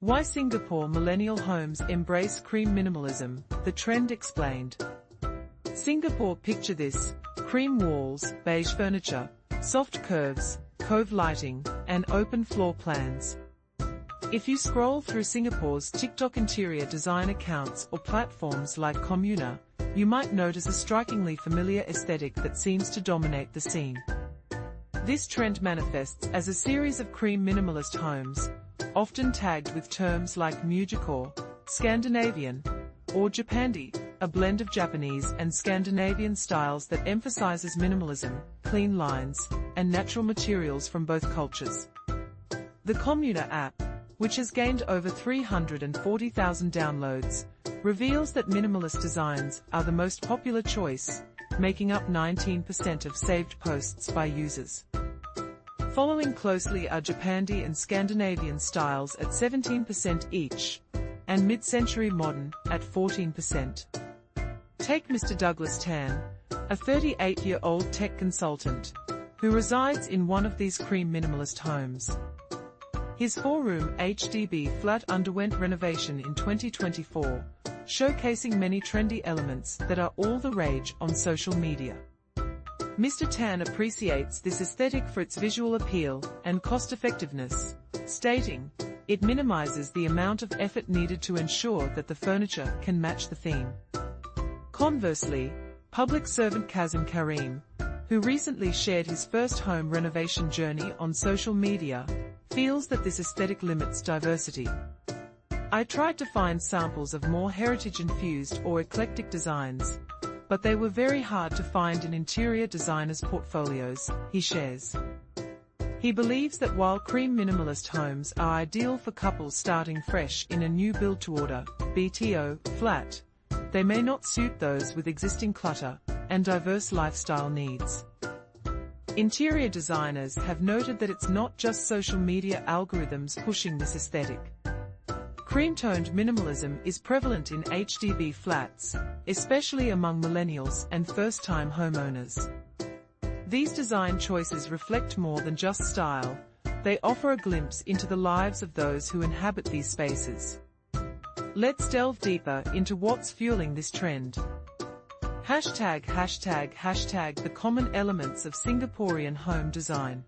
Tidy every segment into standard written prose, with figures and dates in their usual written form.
Why Singapore millennial homes embrace cream minimalism, the trend explained. Singapore, picture this: cream walls, beige furniture, soft curves, cove lighting, and open floor plans. If you scroll through Singapore's TikTok interior design accounts or platforms like Comuna, you might notice a strikingly familiar aesthetic that seems to dominate the scene. This trend manifests as a series of cream minimalist homes, often tagged with terms like Mujicore, Scandinavian, or Japandi, a blend of Japanese and Scandinavian styles that emphasizes minimalism, clean lines, and natural materials from both cultures. The Comuna app, which has gained over 340,000 downloads, reveals that minimalist designs are the most popular choice, making up 19% of saved posts by users. Following closely are Japandi and Scandinavian styles at 17% each, and mid-century modern at 14%. Take Mr. Douglas Tan, a 38-year-old tech consultant, who resides in one of these cream minimalist homes. His 4-room HDB flat underwent renovation in 2024, showcasing many trendy elements that are all the rage on social media. Mr. Tan appreciates this aesthetic for its visual appeal and cost-effectiveness, stating, "It minimizes the amount of effort needed to ensure that the furniture can match the theme." Conversely, public servant Kazim Karim, who recently shared his first home renovation journey on social media, feels that this aesthetic limits diversity. "I tried to find samples of more heritage-infused or eclectic designs, but they were very hard to find in interior designers' portfolios," he shares. He believes that while cream minimalist homes are ideal for couples starting fresh in a new build-to-order (BTO) flat, they may not suit those with existing clutter and diverse lifestyle needs. Interior designers have noted that it's not just social media algorithms pushing this aesthetic. Cream-toned minimalism is prevalent in HDB flats, especially among millennials and first-time homeowners. These design choices reflect more than just style, they offer a glimpse into the lives of those who inhabit these spaces. Let's delve deeper into what's fueling this trend. Hashtag the common elements of Singaporean home design.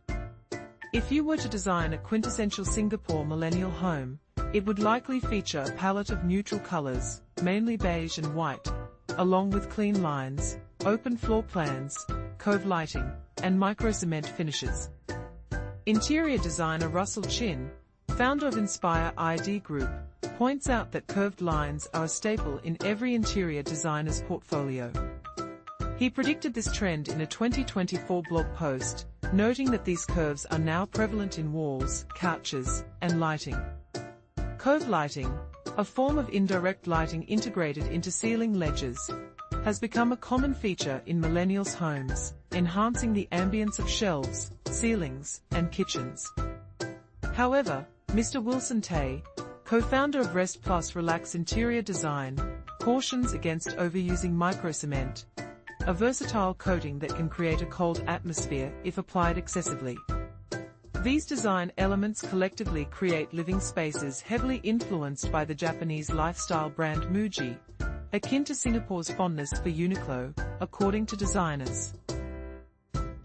If you were to design a quintessential Singapore millennial home, it would likely feature a palette of neutral colors, mainly beige and white, along with clean lines, open floor plans, cove lighting, and micro-cement finishes. Interior designer Russell Chin, founder of Inspire ID Group, points out that curved lines are a staple in every interior designer's portfolio. He predicted this trend in a 2024 blog post, noting that these curves are now prevalent in walls, couches, and lighting. Cove lighting, a form of indirect lighting integrated into ceiling ledges, has become a common feature in millennials' homes, enhancing the ambience of shelves, ceilings, and kitchens. However, Mr. Wilson Tay, co-founder of Rest Plus Relax Interior Design, cautions against overusing micro-cement, a versatile coating that can create a cold atmosphere if applied excessively. These design elements collectively create living spaces heavily influenced by the Japanese lifestyle brand Muji, akin to Singapore's fondness for Uniqlo, according to designers.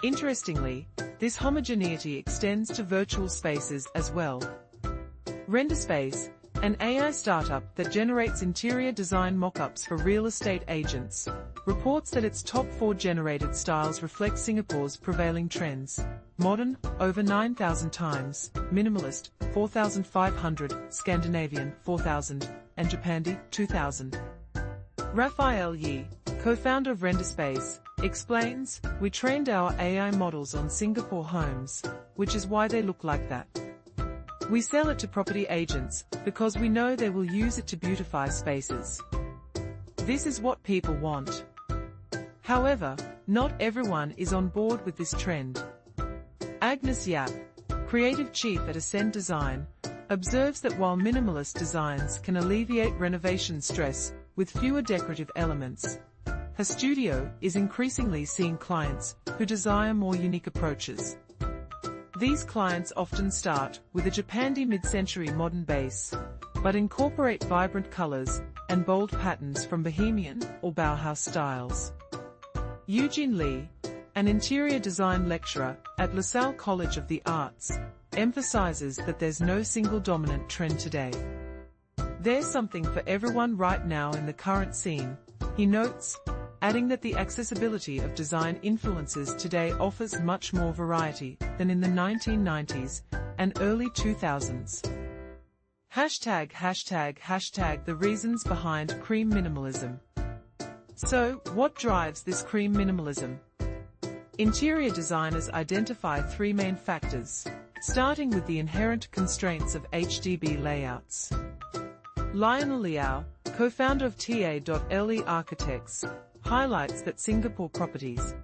Interestingly, this homogeneity extends to virtual spaces as well. RenderSpace, an AI startup that generates interior design mock-ups for real estate agents, reports that its top 4 generated styles reflect Singapore's prevailing trends: modern, over 9,000 times, minimalist, 4,500, Scandinavian, 4,000, and Japandi, 2,000. Raphael Yi, co-founder of RenderSpace, explains, "We trained our AI models on Singapore homes, which is why they look like that. We sell it to property agents because we know they will use it to beautify spaces. This is what people want." However, not everyone is on board with this trend. Agnes Yap, creative chief at Ascend Design, observes that while minimalist designs can alleviate renovation stress with fewer decorative elements, her studio is increasingly seeing clients who desire more unique approaches. These clients often start with a Japandi mid-century modern base, but incorporate vibrant colors and bold patterns from Bohemian or Bauhaus styles. Eugene Lee, an interior design lecturer at LaSalle College of the Arts, emphasizes that there's no single dominant trend today. There's something for everyone right now in the current scene, he notes, adding that the accessibility of design influences today offers much more variety than in the 1990s and early 2000s. #### The reasons behind cream minimalism. So, what drives this cream minimalism? Interior designers identify three main factors, starting with the inherent constraints of HDB layouts. Lionel Liao, co-founder of TA.le Architects, highlights that Singapore properties